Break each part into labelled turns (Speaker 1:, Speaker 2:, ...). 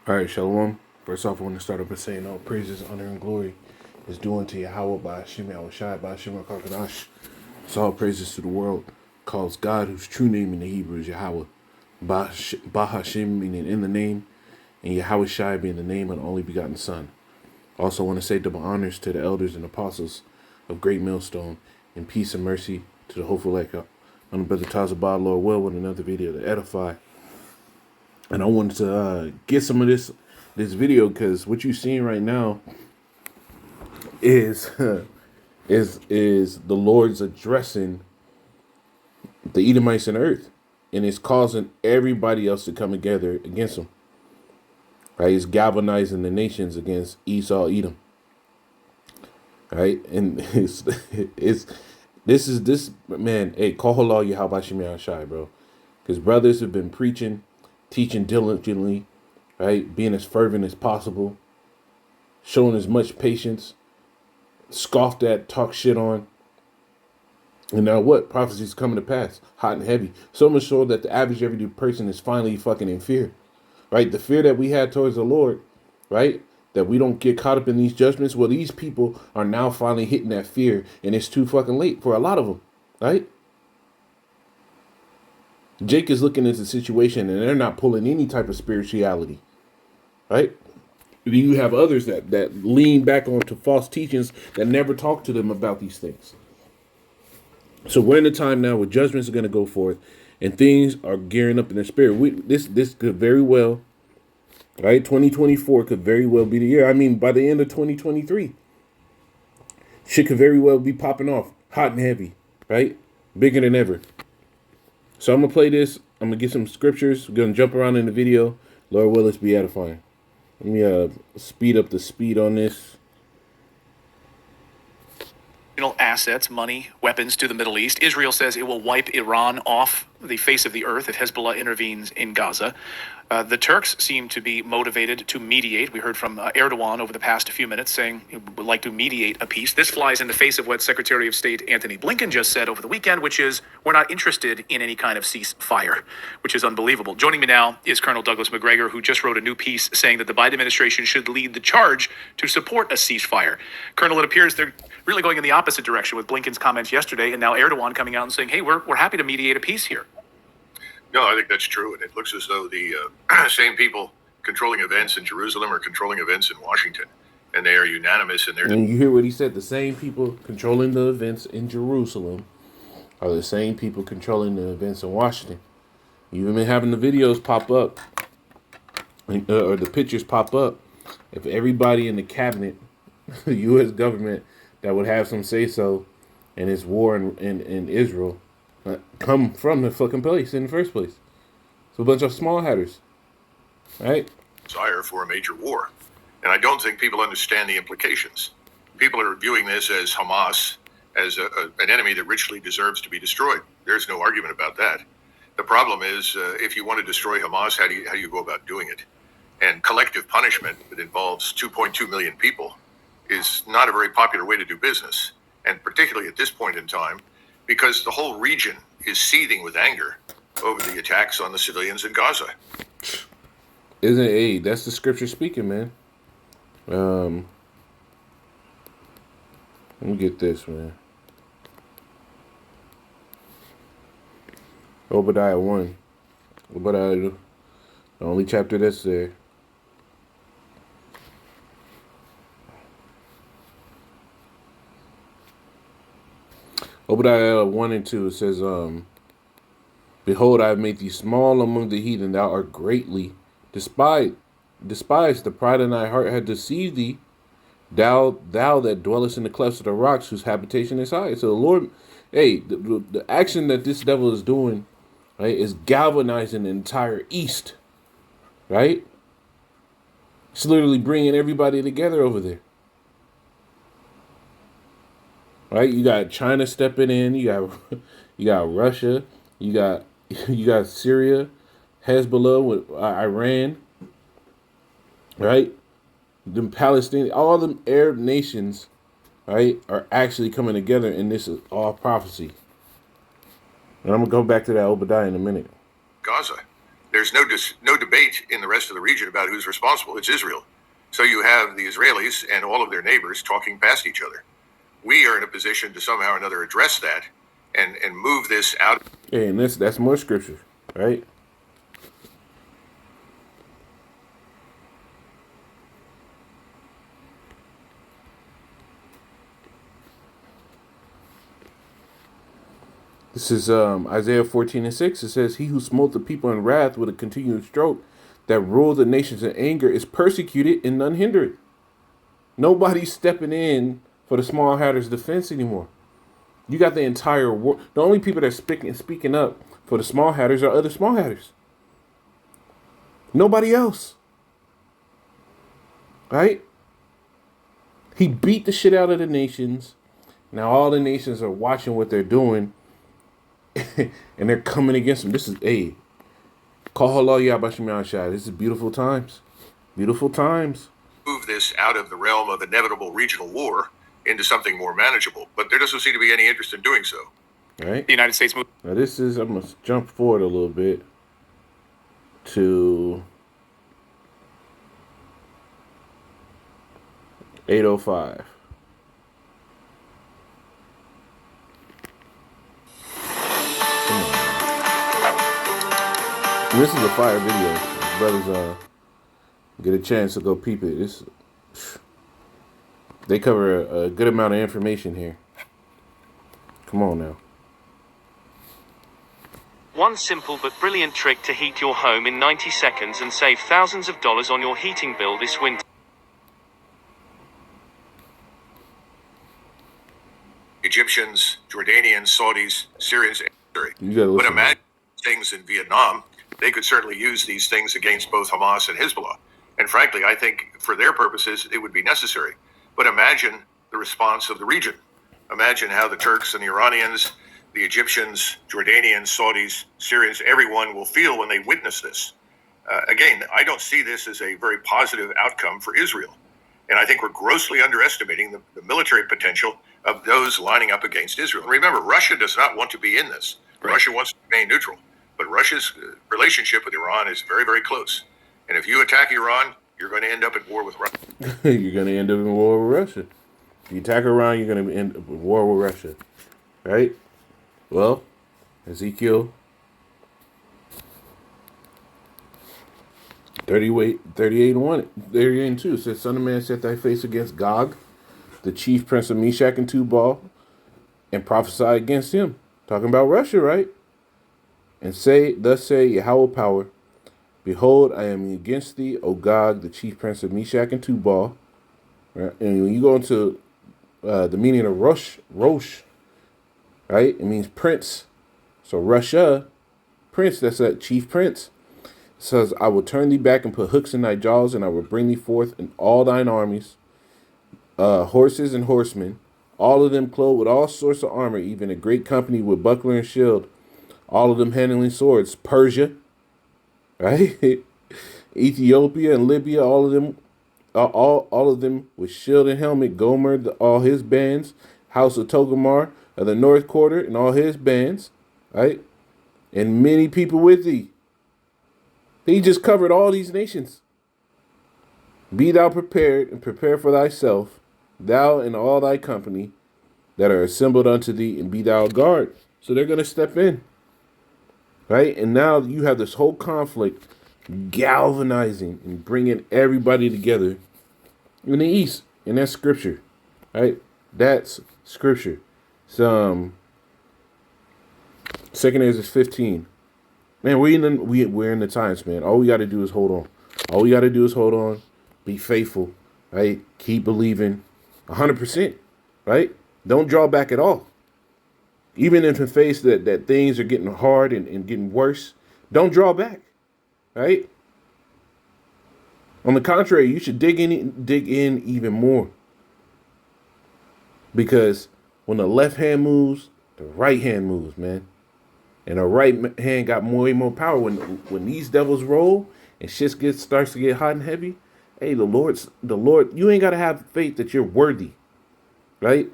Speaker 1: All right, Shalom. First off, I want to start off by saying all praises, honor, and glory is due unto Yahweh by Hashem Yahushai by Hashem HaKadosh. So all praises to the world calls God, whose true name in the Hebrew is Yahweh. Ba Hashem meaning in the name, and Yahweh Shai being the name of the only begotten Son. Also want to say double honors to the elders and apostles of Great Millstone, and peace and mercy to the hopeful echo. I'm Brother Tazabah, Lord well, with another video to edify. And I wanted to get some of this video because what you're seeing right now is is the Lord's addressing the Edomites in earth, and it's causing everybody else to come together against him. Right? It's galvanizing the nations against Esau, Edom. Right? And this man. Hey, call halal Yahweh Shemir Shai, bro, because brothers have been preaching, teaching diligently, right? Being as fervent as possible, showing as much patience, scoffed at, talk shit on. And now what? Prophecies coming to pass, hot and heavy. So much so that the average everyday person is finally fucking in fear, right? The fear that we had towards the Lord, right? That we don't get caught up in these judgments. Well, these people are now finally hitting that fear, and it's too fucking late for a lot of them, right? Jake is looking at the situation, and they're not pulling any type of spirituality, right? You have others that lean back onto false teachings that never talk to them about these things. So we're in a time now where judgments are going to go forth, and things are gearing up in the spirit. This could very well, right? 2024 could very well be the year. I mean, by the end of 2023, shit could very well be popping off, hot and heavy, right? Bigger than ever. So I'm gonna play this. I'm gonna get some scriptures. We're gonna jump around in the video. Lord will, let's be edifying. Let me speed up the speed on this.
Speaker 2: Assets, money, weapons to the Middle East. Israel says it will wipe Iran off the face of the earth if Hezbollah intervenes in Gaza. The Turks seem to be motivated to mediate. We heard from Erdogan over the past few minutes saying he would like to mediate a peace. This flies in the face of what Secretary of State Antony Blinken just said over the weekend, which is we're not interested in any kind of ceasefire, which is unbelievable. Joining me now is Colonel Douglas Macgregor, who just wrote a new piece saying that the Biden administration should lead the charge to support a ceasefire. Colonel, it appears they're really going in the opposite direction with Blinken's comments yesterday, and now Erdogan coming out and saying, hey, we're happy to mediate a peace here.
Speaker 3: No, I think that's true. And it looks as though the same people controlling events in Jerusalem are controlling events in Washington. And they are unanimous in their...
Speaker 1: And you hear what he said? The same people controlling the events in Jerusalem are the same people controlling the events in Washington. You've even been having the videos pop up, or the pictures pop up. If everybody in the cabinet, the U.S. government, that would have some say-so in this war in Israel come from the fucking place in the first place. It's a bunch of small hatters, right?
Speaker 3: Desire for a major war. And I don't think people understand the implications. People are viewing this as Hamas, as an enemy that richly deserves to be destroyed. There's no argument about that. The problem is, if you want to destroy Hamas, how do you go about doing it? And collective punishment that involves 2.2 million people is not a very popular way to do business. And particularly at this point in time, because the whole region is seething with anger over the attacks on the civilians in Gaza.
Speaker 1: Isn't it? Hey, that's the scripture speaking, man. Let me get this, man. Obadiah 1. Obadiah, the only chapter that's there. Obadiah 1 and 2, it says, Behold, I have made thee small among the heathen, thou art greatly despised. The pride in thy heart had deceived thee, thou that dwellest in the clefts of the rocks, whose habitation is high. So the Lord, hey, the action that this devil is doing, right, is galvanizing the entire East, right? It's literally bringing everybody together over there. Right, you got China stepping in. You got Russia. You got Syria, Hezbollah with Iran. Right, the Palestinian, all them Arab nations, right, are actually coming together, and this is all prophecy. And I'm gonna go back to that Obadiah in a minute.
Speaker 3: Gaza. There's no debate in the rest of the region about who's responsible. It's Israel. So you have the Israelis and all of their neighbors talking past each other. We are in a position to somehow or another address that and move this out.
Speaker 1: Yeah, and that's more scripture, right? This is Isaiah 14:6. It says, "He who smote the people in wrath with a continuous stroke, that ruled the nations in anger, is persecuted and none hindered." Nobody's stepping in for the small hatter's defense anymore. You got the entire world. The only people that are speaking up for the small hatters are other small hatters. Nobody else. Right? He beat the shit out of the nations. Now all the nations are watching what they're doing. And they're coming against him. This is this is beautiful times. Beautiful times.
Speaker 3: Move this out of the realm of inevitable regional war into something more manageable. But there doesn't seem to be any interest in doing so.
Speaker 1: Right?
Speaker 2: The United States moved.
Speaker 1: Now I'm going to jump forward a little bit to 8:05. And this is a fire video. Brothers get a chance to go peep it. They cover a good amount of information here. Come on now.
Speaker 4: One simple but brilliant trick to heat your home in 90 seconds and save thousands of dollars on your heating bill this winter.
Speaker 3: Egyptians, Jordanians, Saudis, Syrians,
Speaker 1: but
Speaker 3: imagine things in Vietnam. They could certainly use these things against both Hamas and Hezbollah. And frankly, I think for their purposes, it would be necessary. But imagine the response of the region. Imagine how the Turks and the Iranians, the Egyptians, Jordanians, Saudis, Syrians, everyone will feel when they witness this. Again, I don't see this as a very positive outcome for Israel. And I think we're grossly underestimating the military potential of those lining up against Israel. Remember, Russia does not want to be in this. Right. Russia wants to remain neutral. But Russia's relationship with Iran is very, very close. And if you attack Iran, you're going to end up at war with Russia.
Speaker 1: You're going to end up in war with Russia. If you attack Iran, you're going to end up in war with Russia. Right? Well, Ezekiel 38:1 says, "Son of man, set thy face against Gog, the chief prince of Meshach and Tubal, and prophesy against him." Talking about Russia, right? "And say, thus say Yahweh power, behold, I am against thee, O Gog, the chief prince of Meshach and Tubal." Right? And when you go into the meaning of Rosh, right? It means prince. So Russia, prince, that's a chief prince. It says, "I will turn thee back and put hooks in thy jaws, and I will bring thee forth in all thine armies, horses and horsemen, all of them clothed with all sorts of armor, even a great company with buckler and shield, all of them handling swords." Persia, right? Ethiopia and Libya, all of them, all of them with shield and helmet. Gomer, all his bands. House of Togomar of the north quarter and all his bands, right? And many people with thee. He just covered all these nations. "Be thou prepared and prepare for thyself, thou and all thy company that are assembled unto thee, and be thou a guard." So they're going to step in. Right? And now you have this whole conflict galvanizing and bringing everybody together in the East. And that's scripture. Right? That's scripture. Some 2 Ezra 15. Man, we're in the times, man. All we got to do is hold on. All we got to do is hold on. Be faithful. Right? Keep believing 100%. Right? Don't draw back at all. Even if you face that things are getting hard and getting worse, don't draw back, right? On the contrary, you should dig in even more. Because when the left hand moves, the right hand moves, man. And the right hand got more and more power. When these devils roll and shit starts to get hot and heavy, hey, the Lord, you ain't got to have faith that you're worthy, right?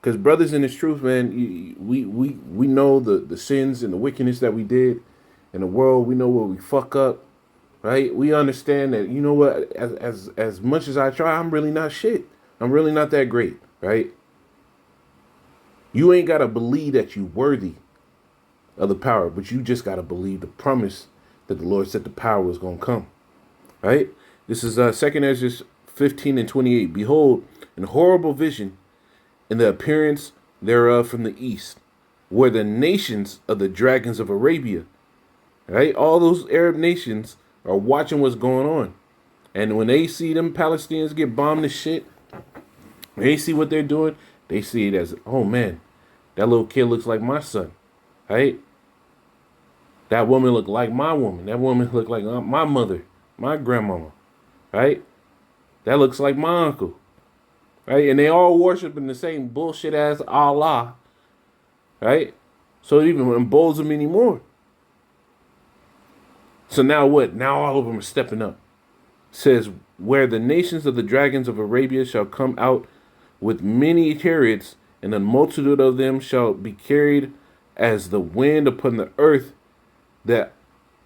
Speaker 1: Because brothers in this truth, man, we know the sins and the wickedness that we did. in the world. We know where we fuck up, right? We understand that, you know what, as much as I try, I'm really not shit. I'm really not that great, right? You ain't got to believe that you worthy of the power, but you just got to believe the promise that the Lord said the power was going to come, right? This is 2nd Ezra 15 and 28. Behold, an horrible vision in the appearance thereof from the east, where the nations of the dragons of Arabia, right? All those Arab nations are watching what's going on. And when they see them Palestinians get bombed to shit, they see what they're doing, they see it as, oh man, that little kid looks like my son, right? That woman looked like my woman. That woman looked like my mother, my grandmama, right? That looks like my uncle, right? And they all worshiping the same bullshit as Allah, right? So it even emboldens them anymore. So now what? Now all of them are stepping up. It says, where the nations of the dragons of Arabia shall come out with many chariots, and a multitude of them shall be carried as the wind upon the earth, that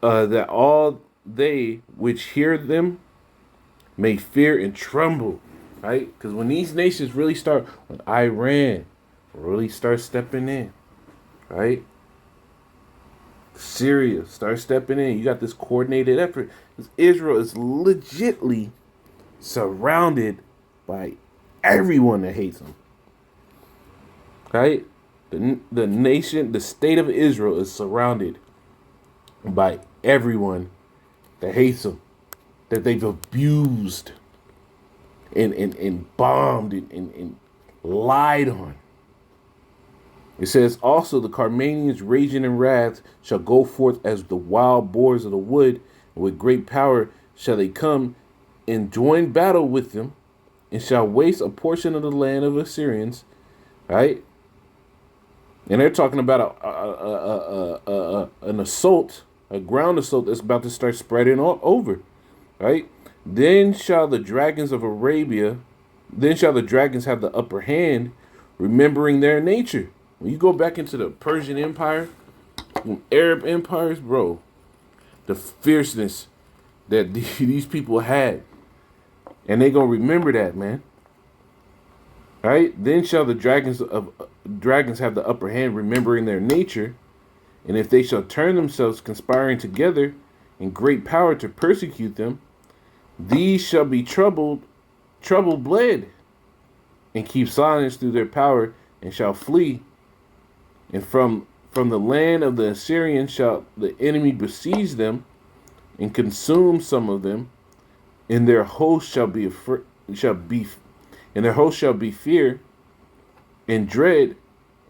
Speaker 1: all they which hear them may fear and tremble, right? Because when these nations really start, when Iran really starts stepping in, right? Syria start stepping in. You got this coordinated effort. Because Israel is legitly surrounded by everyone that hates them, right? The nation, the state of Israel is surrounded by everyone that hates them, that they've abused and bombed and lied on. It says, also the Carmanians raging in wrath shall go forth as the wild boars of the wood, and with great power shall they come and join battle with them, and shall waste a portion of the land of Assyrians, right? And they're talking about an assault, a ground assault that's about to start spreading all over, right? Then shall the dragons of Arabia, then shall the dragons have the upper hand, remembering their nature. When you go back into the Persian Empire, Arab empires, bro, the fierceness that these people had, and they gonna remember that, man. Right? Then shall the dragons have the upper hand, remembering their nature, and if they shall turn themselves, conspiring together in great power to persecute them, these shall be troubled bled, and keep silence through their power, and shall flee. And from the land of the Assyrians shall the enemy besiege them, and consume some of them, and their host shall be fear and dread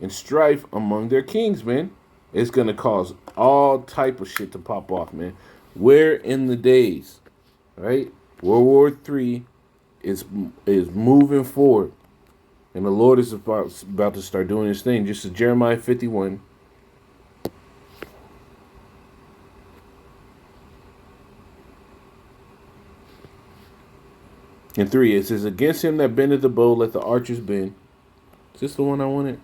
Speaker 1: and strife among their kings, man. It's gonna cause all type of shit to pop off, man. We're in the days, right? World War III is moving forward, and the Lord is about to start doing His thing. Just as Jeremiah 51. And 3, it says, against him that bendeth the bow, let the archers bend. Is this the one I wanted?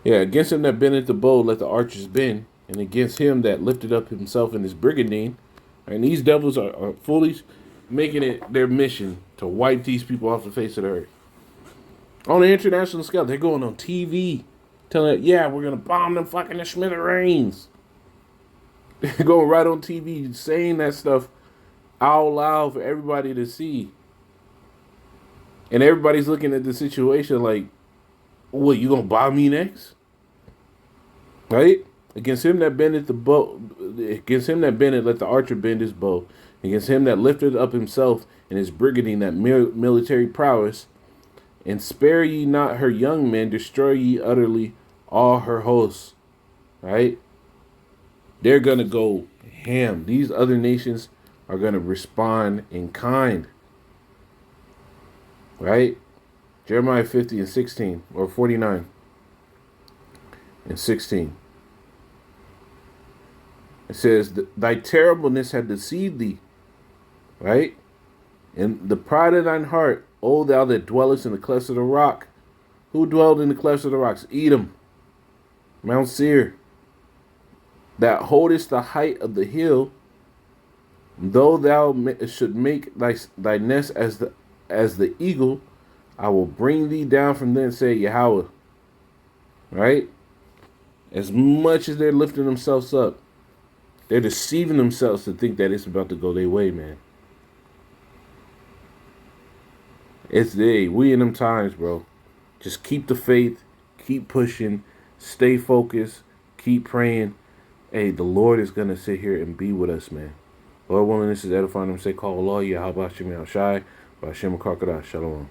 Speaker 1: Yeah, against him that bendeth the bow, let the archers bend. And against him that lifted up himself in his brigandine. And these devils are fully making it their mission to wipe these people off the face of the earth. On the international scale, they're going on TV telling it, yeah, we're going to bomb them fucking the smithereens. They're going right on TV saying that stuff out loud for everybody to see. And everybody's looking at the situation like, what, you going to bomb me next? Right? Against him that bendeth the bow, against him that bendeth, let the archer bend his bow. Against him that lifted up himself in his brigandine, that military prowess, and spare ye not her young men, destroy ye utterly all her hosts. Right? They're going to go ham. These other nations are going to respond in kind. Right? Jeremiah 50 and 16, or 49 and 16. It says, thy terribleness had deceived thee. Right? And the pride of thine heart, O thou that dwellest in the clefts of the rock, Who dwelled in the clefts of the rocks? Edom, Mount Seir, that holdest the height of the hill, though thou should make thy nest as the eagle, I will bring thee down from thence, say Yahweh. Right? As much as they're lifting themselves up, they're deceiving themselves to think that it's about to go their way, man. We in them times, bro. Just keep the faith, keep pushing, stay focused, keep praying. Hey, the Lord is gonna sit here and be with us, man. Lord willing, this is edifying them. Say, call Allah, Yahweh, Shem, Shai, Bashem, Karkadah, Shalom.